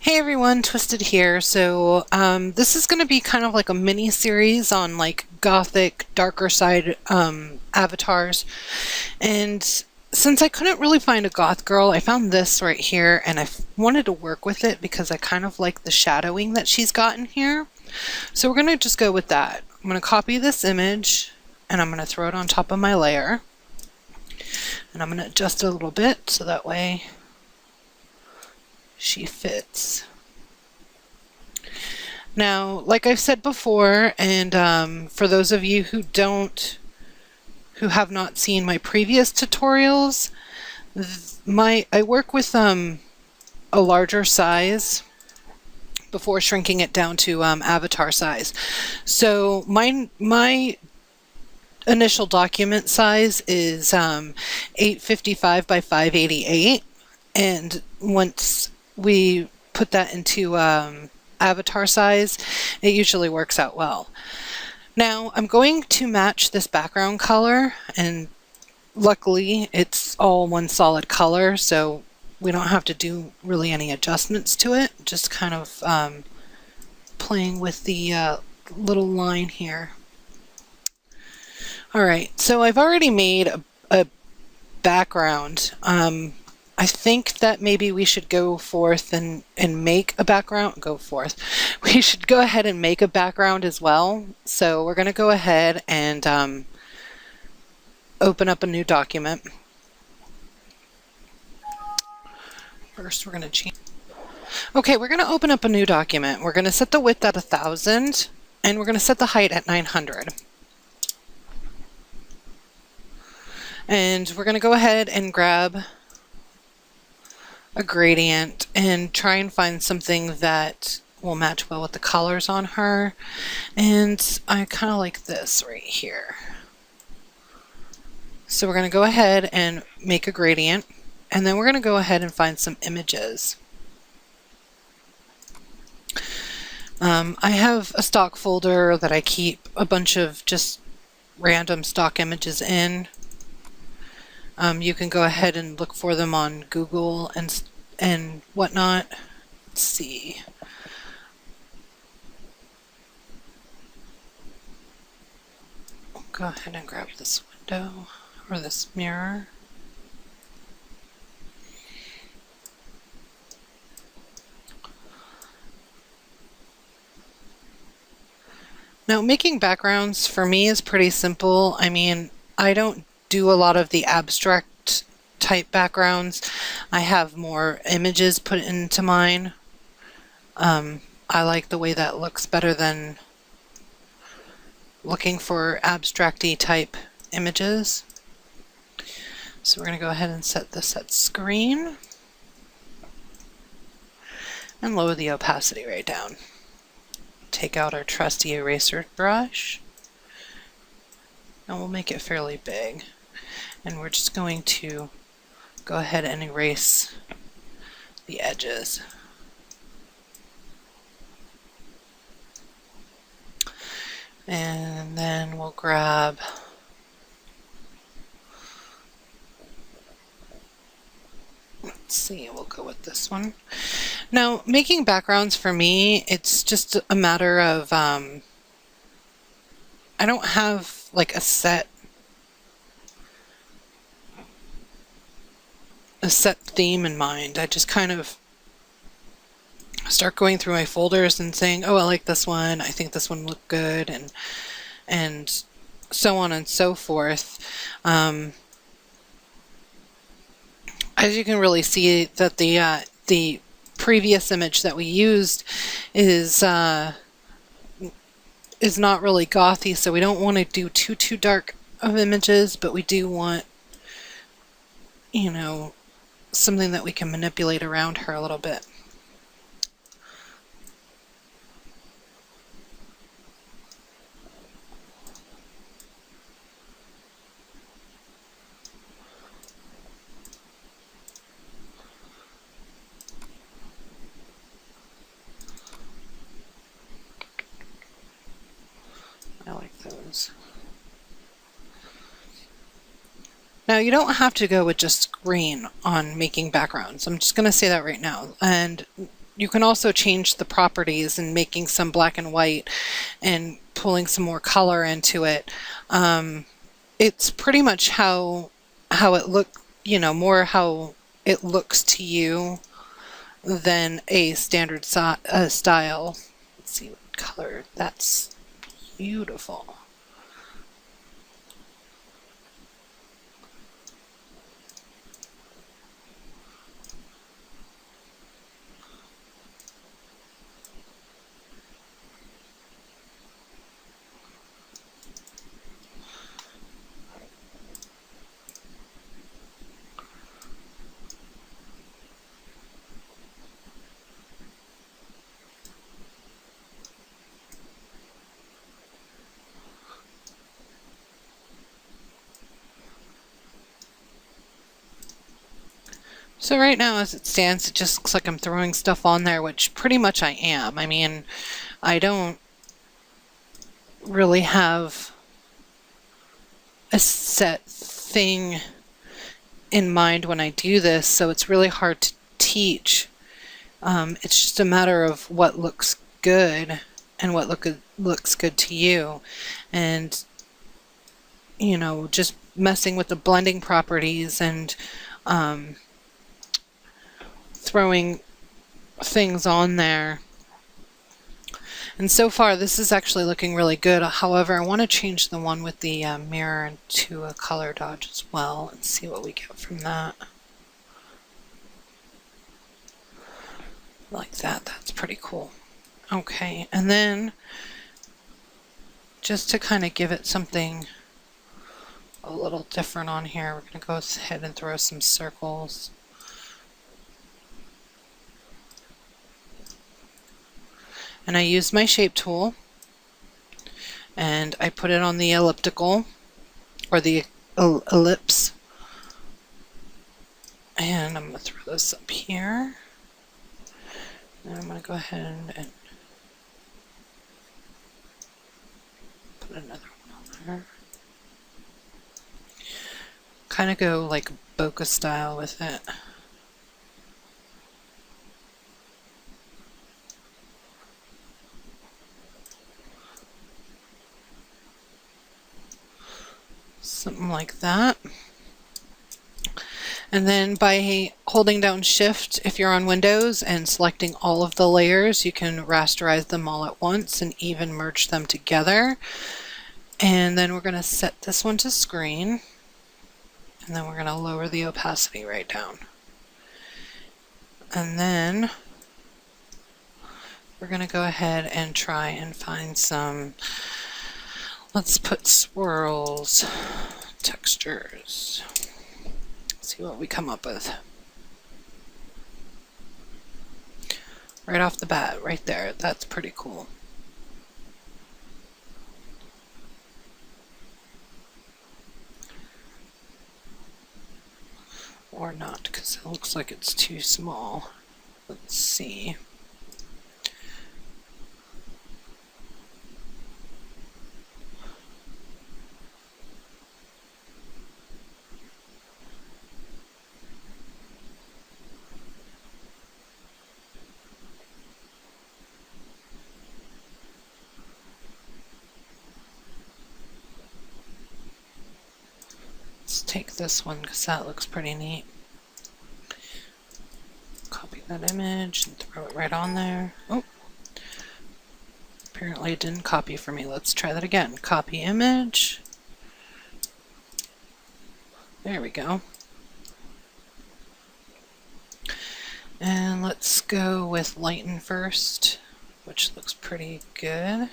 Hey everyone, Twisted here. This is going to be kind of like a mini series on like gothic, darker side avatars. And since I couldn't really find a goth girl, I found this right here and wanted to work with it because I kind of like the shadowing that she's got in here. So we're going to just go with that. I'm going to copy this image and I'm going to throw it on top of my layer. And I'm going to adjust it a little bit so that way she fits. Now, like I've said before, and for those of you who have not seen my previous tutorials, I work with a larger size before shrinking it down to avatar size. So my initial document size is 855 by 588, and once we put that into avatar size, it usually works out well. Now I'm going to match this background color, and luckily it's all one solid color, so we don't have to do really any adjustments to it, just kind of playing with the little line here. Alright, so I've already made a background. I think that maybe we should go forth and make a background. We should go ahead and make a background as well. So we're going to go ahead and open up a new document. First, we're going to change. Okay, we're going to open up a new document. We're going to set the width at 1000, and we're going to set the height at 900. And we're going to go ahead and grab a gradient and try and find something that will match well with the colors on her. And I kind of like this right here. So we're going to go ahead and make a gradient, and then we're going to go ahead and find some images. I have a stock folder that I keep a bunch of just random stock images in. You can go ahead and look for them on Google and whatnot. Let's see. I'll go ahead and grab this window or this mirror. Now, making backgrounds for me is pretty simple. I mean, I don't do a lot of the abstract type backgrounds. I have more images put into mine. I like the way that looks better than looking for abstract-y type images. So we're going to go ahead and set this at screen and lower the opacity right down. Take out our trusty eraser brush, and we'll make it fairly big. And we're just going to go ahead and erase the edges. And then we'll grab we'll go with this one. Now, making backgrounds for me, it's just a matter of I don't have like a set theme in mind. I just kind of start going through my folders and saying, oh, I like this one, I think this one looked good, and so on and so forth. As you can really see that the previous image that we used is not really gothy, so we don't want to do too dark of images, but we do want, you know, something that we can manipulate around her a little bit. I like those. Now, you don't have to go with just green on making backgrounds. I'm just going to say that right now. And you can also change the properties and making some black and white and pulling some more color into it. It's pretty much how it look, more how it looks to you than a standard style. Let's see what color. That's beautiful. So right now, as it stands, it just looks like I'm throwing stuff on there, which pretty much I am. I mean, I don't really have a set thing in mind when I do this, so it's really hard to teach. It's just a matter of what looks good and what looks good to you. And, just messing with the blending properties and throwing things on there. And so far this is actually looking really good. However, I want to change the one with the mirror to a color dodge as well and see what we get from that. Like that. That's pretty cool. Okay, and then just to kind of give it something a little different on here, we're going to go ahead and throw some circles. And I use my shape tool and I put it on the elliptical or the ellipse. And I'm going to throw this up here. And I'm going to go ahead and put another one on there. Kind of go like bokeh style with it. Something like that. And then by holding down Shift if you're on Windows and selecting all of the layers, you can rasterize them all at once and even merge them together. And then we're going to set this one to screen, and then we're going to lower the opacity right down. And then we're going to go ahead and try and find some, let's put swirls, textures. See what we come up with. Right off the bat, right there. That's pretty cool. Or not, because it looks like it's too small. Let's see. Let's take this one because that looks pretty neat. Copy that image and throw it right on there. Oh, apparently it didn't copy for me. Let's try that again. Copy image. There we go. And let's go with lighten first, which looks pretty good.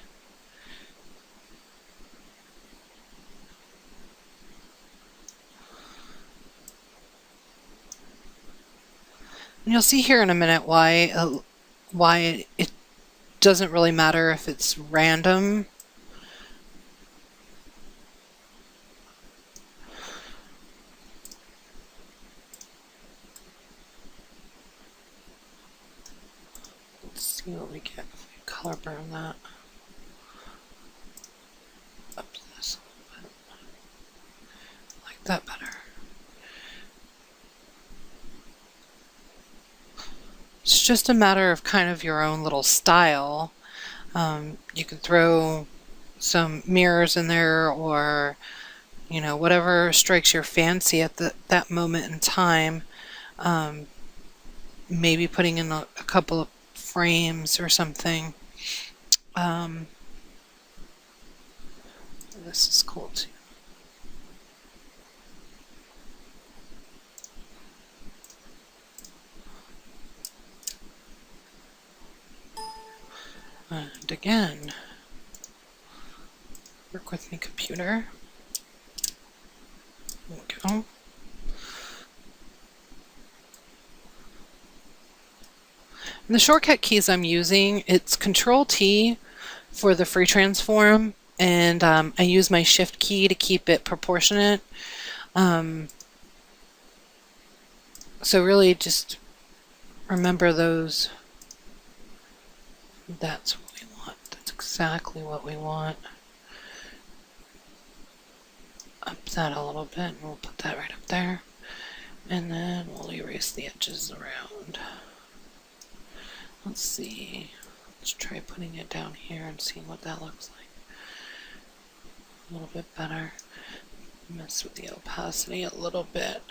And you'll see here in a minute why it doesn't really matter if it's random. Let's see what we get if we color burn that. Up this a little bit. I like that better. Let's just a matter of kind of your own little style. You can throw some mirrors in there, or you know, whatever strikes your fancy at that moment in time. Maybe putting in a couple of frames or something. This is cool too. And again, work with me, computer. There we go. And the shortcut keys I'm using, it's Control-T for the free transform, and I use my Shift key to keep it proportionate. So really just remember those. That's what we want. That's exactly what we want. Up that a little bit, and we'll put that right up there. And then we'll erase the edges around. Let's see. Let's try putting it down here and seeing what that looks like. A little bit better. Mess with the opacity a little bit.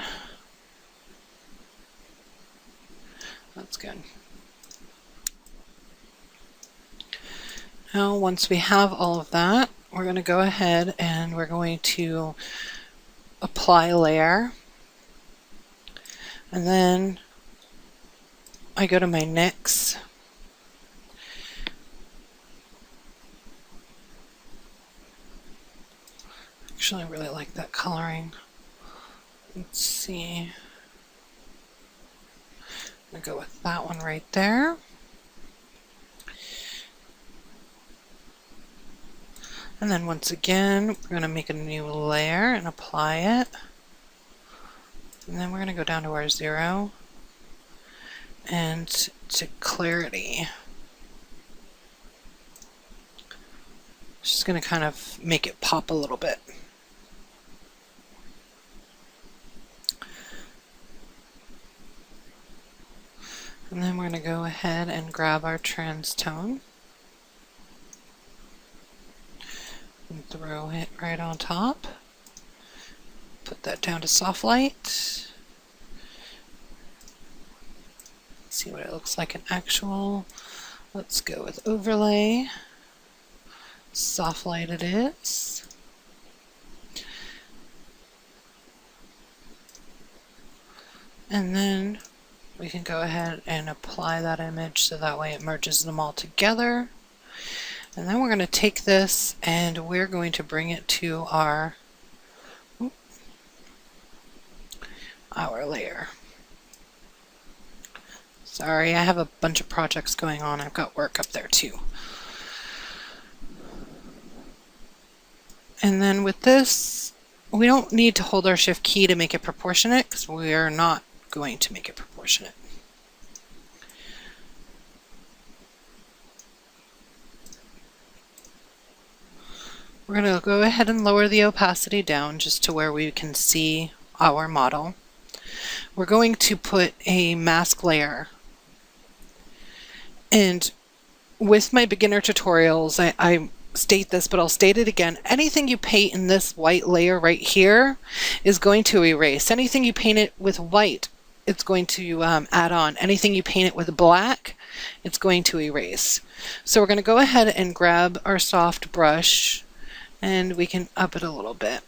That's good. Now, once we have all of that, we're going to go ahead and we're going to apply layer. And then I go to my NIX. Actually, I really like that coloring. Let's see. I'm going to go with that one right there. And then once again, we're going to make a new layer and apply it. And then we're going to go down to our 0 and to clarity. Just going to kind of make it pop a little bit. And then we're going to go ahead and grab our transtone and throw it right on top. Put that down to soft light. See what it looks like in actual. Let's go with overlay. Soft light it is. And then we can go ahead and apply that image so that way it merges them all together. And then we're going to take this and we're going to bring it to our layer. Sorry, I have a bunch of projects going on. I've got work up there too. And then with this, we don't need to hold our Shift key to make it proportionate because we are not going to make it proportionate. We're going to go ahead and lower the opacity down just to where we can see our model. We're going to put a mask layer. And with my beginner tutorials, I state this, but I'll state it again. Anything you paint in this white layer right here is going to erase. Anything you paint it with white, it's going to add on. Anything you paint it with black, it's going to erase. So we're going to go ahead and grab our soft brush and we can up it a little bit.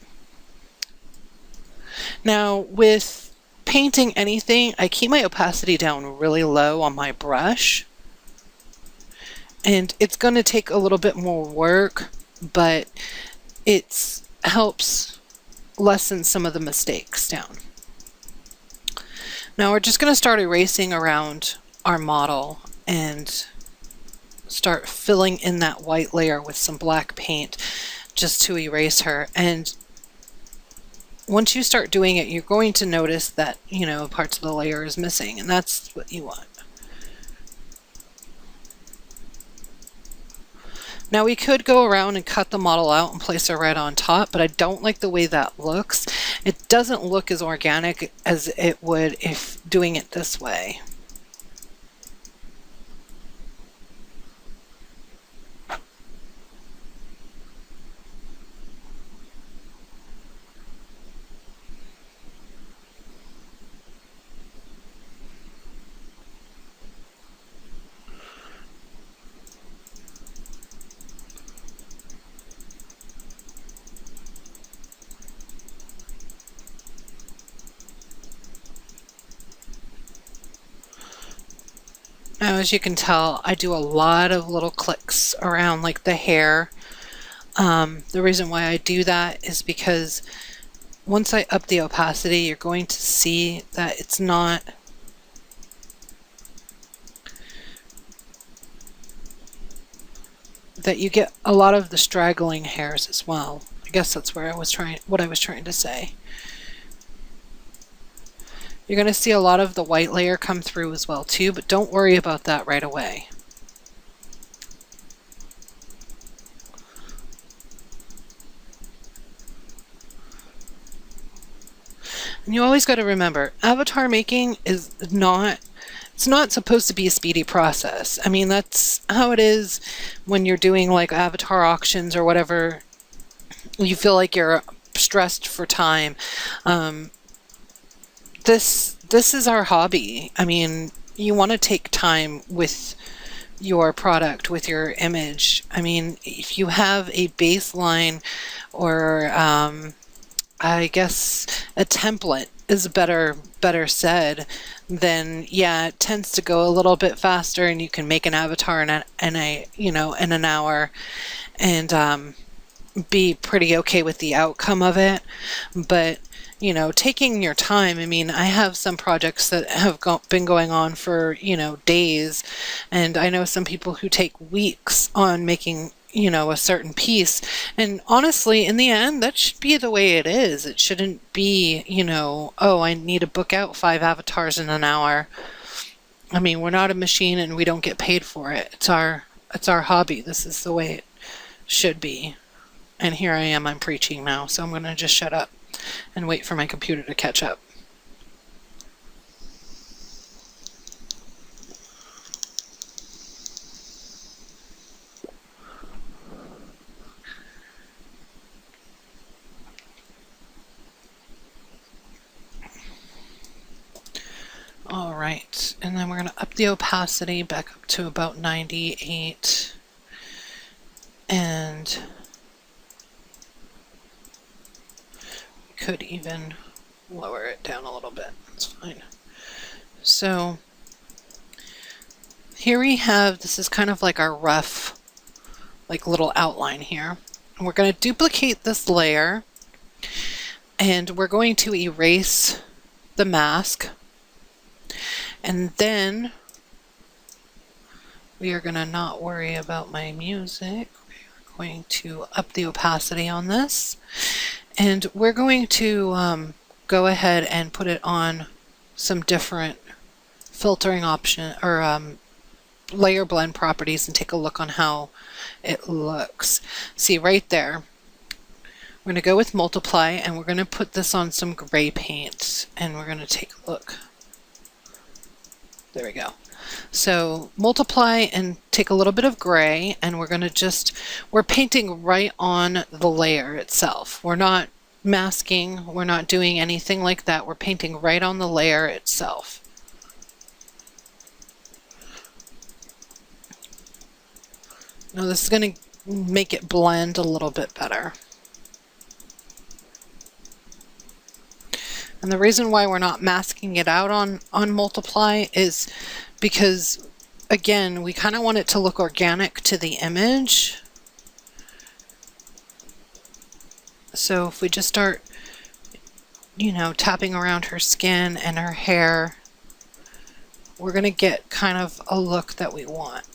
Now with painting anything, I keep my opacity down really low on my brush. And it's going to take a little bit more work, but it helps lessen some of the mistakes down. Now we're just going to start erasing around our model and start filling in that white layer with some black paint just to erase her. And once you start doing it, you're going to notice that, you know, parts of the layer is missing, and that's what you want. Now we could go around and cut the model out and place her right on top, but I don't like the way that looks. It doesn't look as organic as it would if doing it this way. Now, as you can tell, I do a lot of little clicks around like the hair. The reason why I do that is because once I up the opacity, you're going to see that it's not that you get a lot of the straggling hairs as well. I guess that's where what I was trying to say. You're going to see a lot of the white layer come through as well too, but don't worry about that right away. And you always got to remember, avatar making is not, it's not supposed to be a speedy process. I mean, that's how it is when you're doing like avatar auctions or whatever. You feel like you're stressed for time. This is our hobby. I mean, you want to take time with your product, with your image. I mean, if you have a baseline or I guess a template is better said, then yeah, it tends to go a little bit faster, and you can make an avatar in an hour, and be pretty okay with the outcome of it. But taking your time. I mean, I have some projects that have been going on for days, and I know some people who take weeks on making a certain piece. And honestly, in the end, that should be the way it is. It shouldn't be, oh, I need to book out 5 avatars in an hour. I mean, we're not a machine and we don't get paid for it. It's our hobby. This is the way it should be. And here I am, I'm preaching now, so I'm going to just shut up and wait for my computer to catch up. All right, and then we're going to up the opacity back up to about 98, and we could even lower it down a little bit. That's fine. So here we have, this is kind of like our rough, like little outline here. And we're going to duplicate this layer, and we're going to erase the mask. And then we are going to not worry about my music. We're going to up the opacity on this. And we're going to go ahead and put it on some different filtering option or layer blend properties and take a look on how it looks. See right there. We're going to go with multiply, and we're going to put this on some gray paint, and we're going to take a look. There we go. So multiply and take a little bit of gray, and we're going to we're painting right on the layer itself. We're not masking, we're not doing anything like that. We're painting right on the layer itself. Now this is going to make it blend a little bit better. And the reason why we're not masking it out on multiply is because, again, we kind of want it to look organic to the image. So if we just start, tapping around her skin and her hair, we're going to get kind of a look that we want.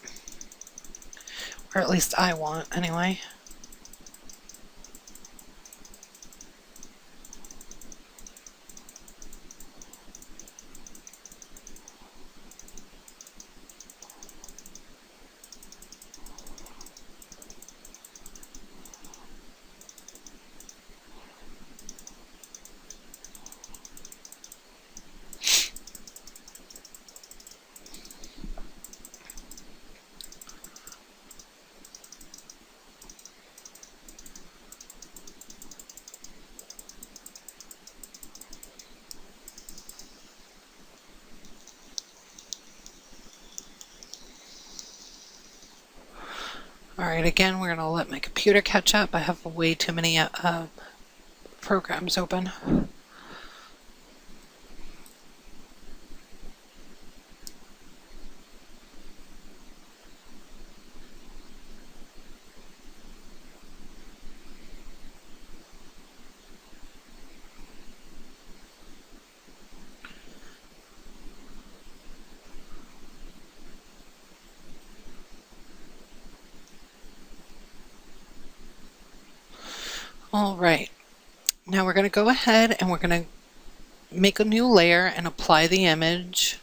Or at least I want, anyway. Alright, again, we're going to let my computer catch up. I have way too many programs open. All right, now we're going to go ahead and we're going to make a new layer and apply the image.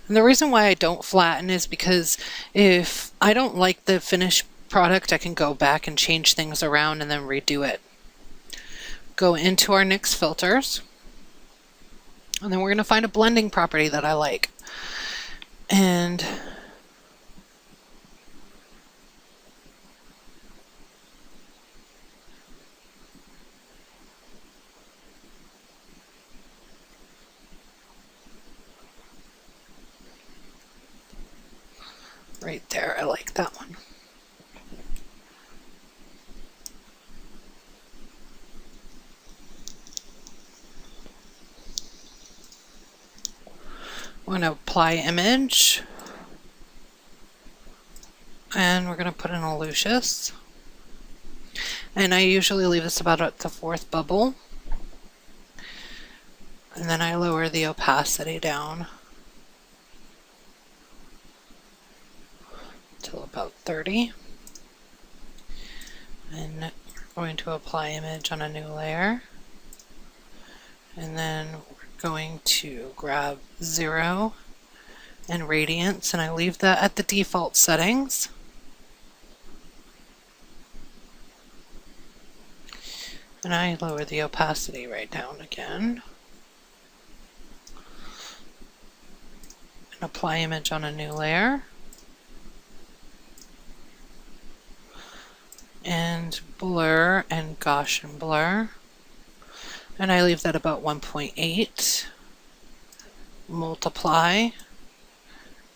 And the reason why I don't flatten is because if I don't like the finished product, I can go back and change things around and then redo it. Go into our NYX filters, and then we're going to find a blending property that I like. And right there, I like that one. I'm going to apply image, and we're going to put in a Lucius. And I usually leave this about at the 4th bubble. And then I lower the opacity down till about 30. And we're going to apply image on a new layer. And then we're going to grab 0 and radiance, and I leave that at the default settings. And I lower the opacity right down again. And apply image on a new layer. And blur and Gaussian blur. And I leave that about 1.8. Multiply.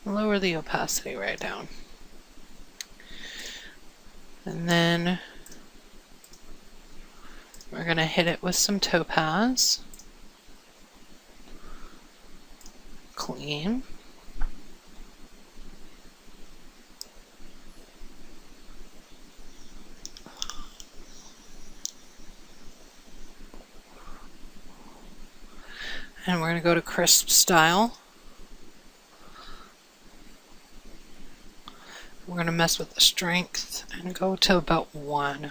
Lower the opacity right down. And then we're going to hit it with some topaz. Clean. And we're going to go to crisp style. We're going to mess with the strength and go to about 1.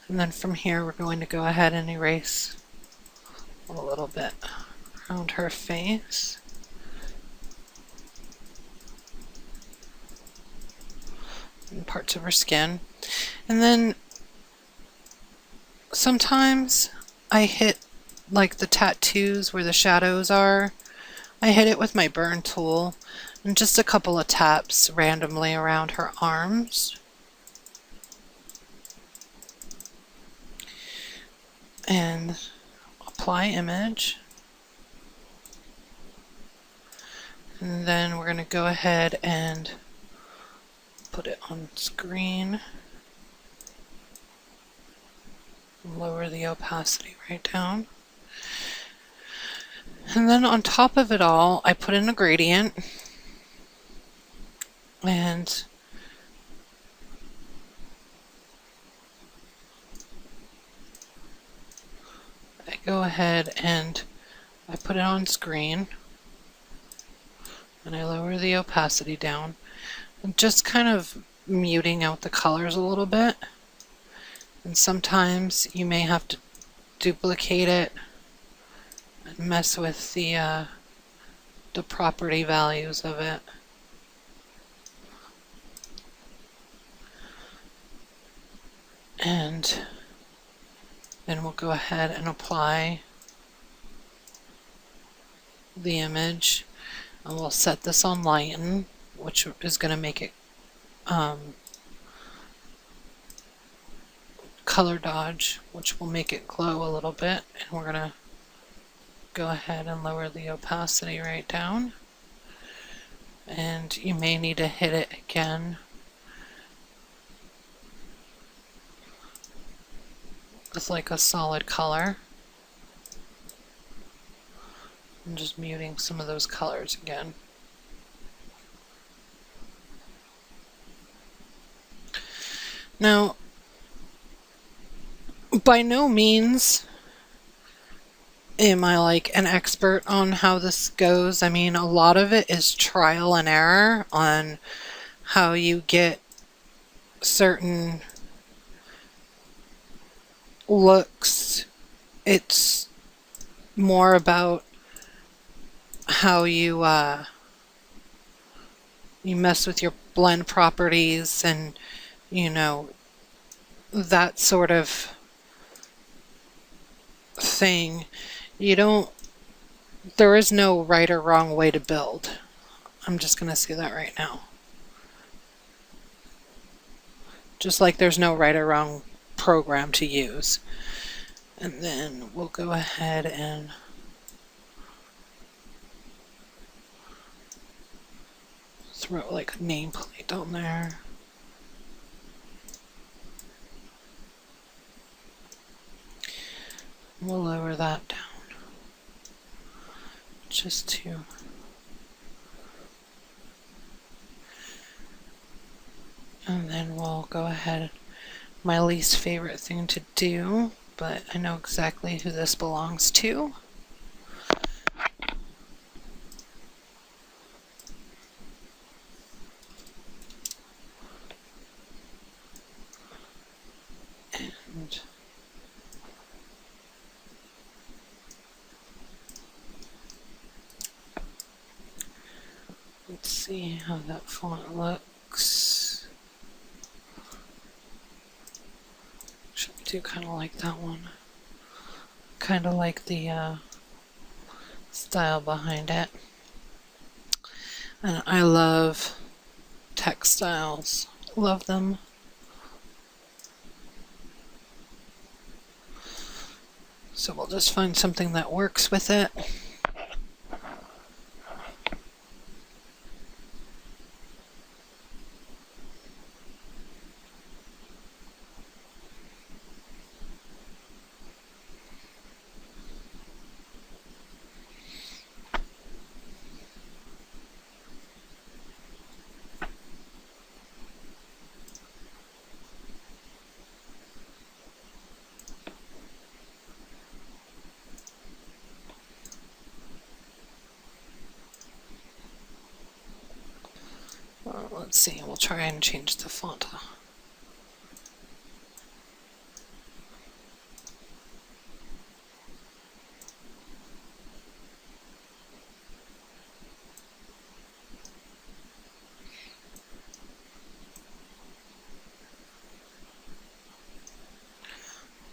And then from here, we're going to go ahead and erase a little bit around her face. And parts of her skin. And then sometimes I hit like the tattoos where the shadows are. I hit it with my burn tool and just a couple of taps randomly around her arms. And apply image. And then we're going to go ahead and put it on screen. Lower the opacity right down. And then on top of it all, I put in a gradient. And I go ahead and I put it on screen. And I lower the opacity down. And just kind of muting out the colors a little bit. And sometimes you may have to duplicate it and mess with the property values of it. And then we'll go ahead and apply the image, and we'll set this on lighten, which is going to make it color dodge, which will make it glow a little bit. And we're going to go ahead and lower the opacity right down. And you may need to hit it again with like a solid color. I'm just muting some of those colors again. Now, by no means am I like an expert on how this goes? I mean, a lot of it is trial and error on how you get certain looks. It's more about how you mess with your blend properties and, you know, that sort of thing. You don't, there is no right or wrong way to build. I'm just going to say that right now. Just like there's no right or wrong program to use. And then we'll go ahead and throw like a nameplate on there. We'll lower that down just to and then we'll go ahead. My least favorite thing to do, but I know exactly who this belongs to. And let's see how that font looks. Actually, I do kind of like that one. Kind of like the style behind it. And I love textiles. Love them. So we'll just find something that works with it. Let's see, we'll try and change the font.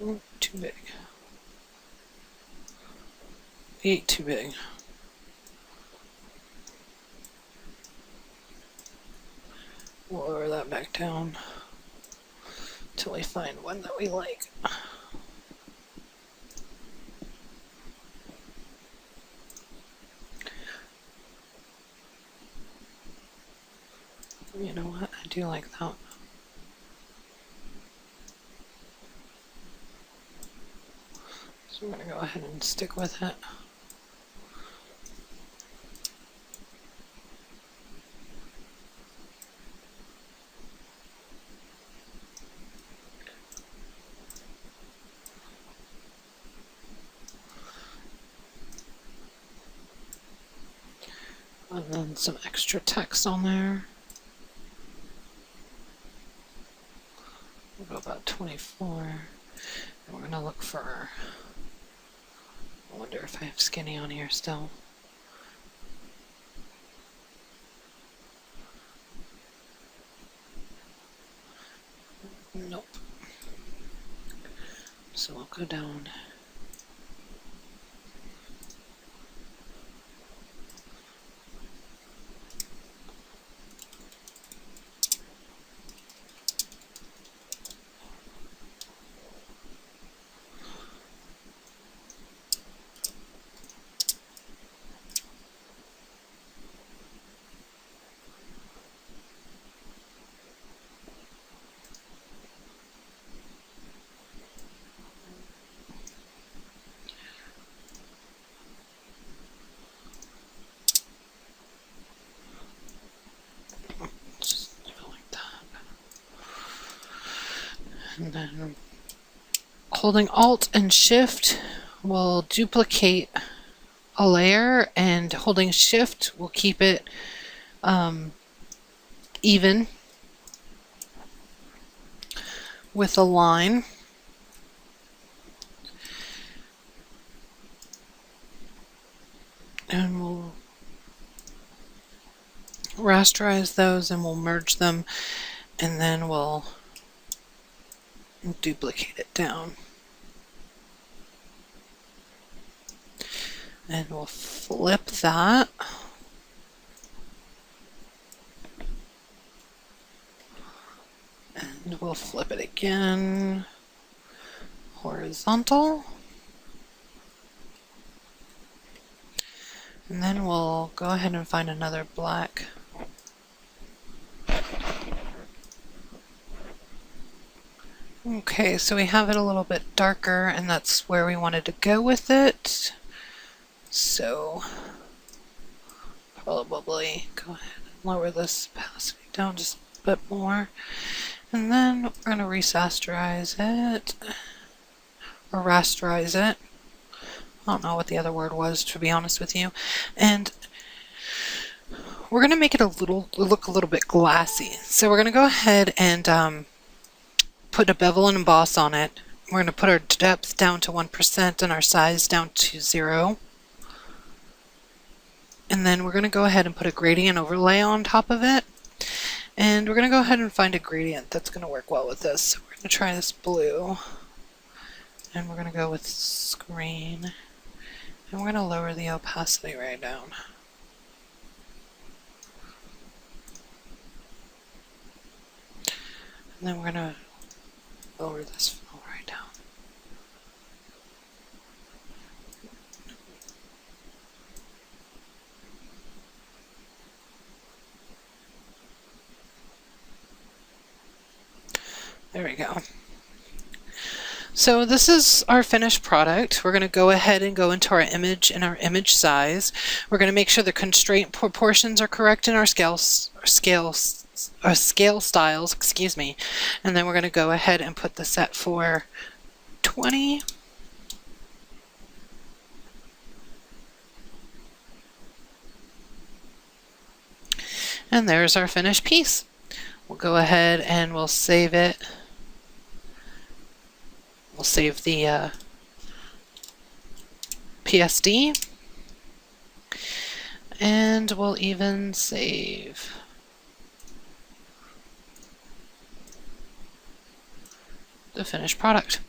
Oh, too big. Too big. We'll lower that back down until we find one that we like. You know what? I do like that. So I'm going to go ahead and stick with it. And then some extra text on there. We'll go about 24. And we're going to look for, I wonder if I have skinny on here still. Nope. So I'll go down. And then holding Alt and Shift, we'll duplicate a layer, and holding shift will keep it even with a line. And we'll rasterize those and we'll merge them, and then we'll duplicate it down. And we'll flip that. And we'll flip it again, horizontal. And then we'll go ahead and find another black. Okay, so we have it a little bit darker, and that's where we wanted to go with it. So probably go ahead and lower this opacity down just a bit more. And then we're going to rasterize it, or rasterize it. I don't know what the other word was, to be honest with you. And we're going to make it look a little bit glassy. So we're going to go ahead and put a bevel and emboss on it. We're going to put our depth down to 1% and our size down to 0. And then we're going to go ahead and put a gradient overlay on top of it. And we're going to go ahead and find a gradient that's going to work well with this. So we're going to try this blue. And we're going to go with screen. And we're going to lower the opacity right down. And then we're going to lower this right down. There we go. So this is our finished product. We're going to go ahead and go into our image and our image size. We're going to make sure the constraint proportions are correct in our scale styles, excuse me. And then we're going to go ahead and put the set for 20. And there's our finished piece. We'll go ahead and we'll save it. We'll save the PSD, and we'll even save the finished product.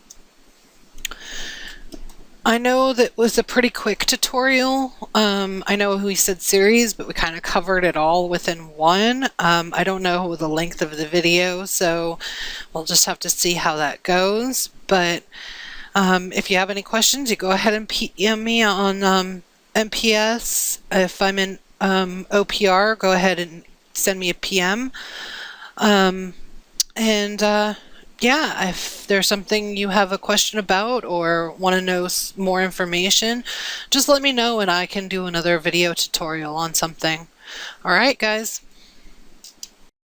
I know that was a pretty quick tutorial. I know we said series, but we kind of covered it all within one. I don't know the length of the video, so we'll just have to see how that goes. But if you have any questions, you go ahead and PM me on MPS. If I'm in OPR, go ahead and send me a PM. Yeah, if there's something you have a question about or want to know more information, just let me know and I can do another video tutorial on something. All right, guys.